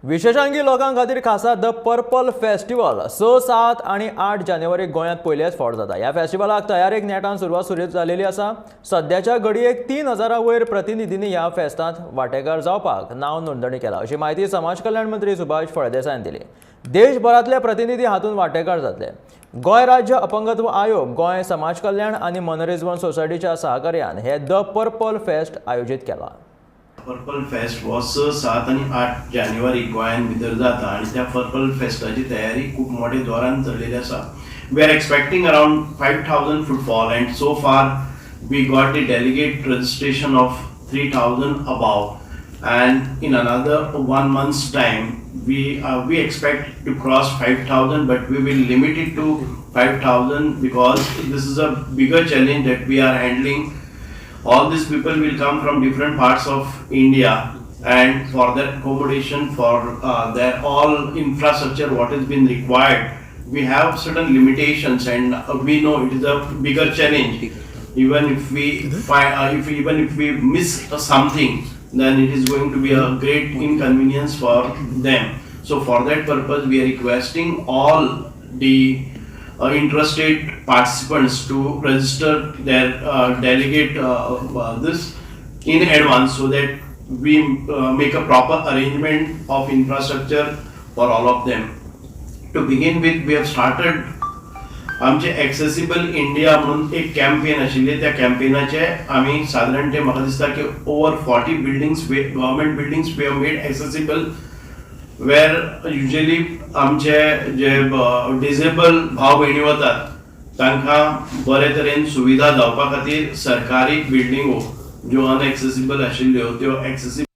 विशेषांगी लोकां खातीर खासा द पर्पल फेस्टिवल 6, 7 आणि 8 जानेवारी गोंयांत पयलेच फावट जाता। ह्या फेस्टिवलाक तयारेक नेटान सुरवात जालेली आसा। सद्याच्या घडयेक 3000 वयर प्रतिनिधींनी ह्या फेस्तांत वांटेकार जावपाक नांव नोंदणी केला, अशी माहिती समाज कल्याण मंत्री सुभाष फळदेसायान दिली। देशभरातले प्रतिनिधी हातूंत वांटेकार जातले। गोंय राज्य अपंगत्व आयोग, गोंय समाज कल्याण आणि मनरिजवण सोसायटीच्या सहकार्यान हे द पर्पल फेस्ट आयोजित केला। पर्पल फेस्ट हो 6, 7 आणि 8 जानेवारी गोंयांत भितर जाता आणि त्या पर्पल फेस्टाची तयारी खूप मोठे जोरान चल्लेली आसा। We are expecting around 5000 footfall and so far we got the delegate registration of 3000 above, and in another 1 month's time we expect to cross 5000, but we will limit it to 5000 because this is a bigger challenge that we are handling. All these people will come from different parts of India, and for their accommodation, for their all infrastructure what has been required, we have certain limitations, and we know it is a bigger challenge. Even if we even if we miss something, then it is going to be a great inconvenience for them. So for that purpose we are requesting all the interested participants to register their delegate this in advance, so that we make a proper arrangement of infrastructure for all of them. To begin with, we have started आमचे accessible India म्हणून एक campaign आशिल्ले। त्या कॅम्पेनाचे आमी साधारण म्हाका दिसता की over 40 buildings, government buildings we have made accessible, where usually आमचे जे डिसेबल भाव भयणी वतात तांकां बरे तरेन सुविधा जावपा खातीर सरकारी बिल्डिंगो ज्यो अनएक्सेसिबल आशिल्ल्यो त्यो एक्सेसिबल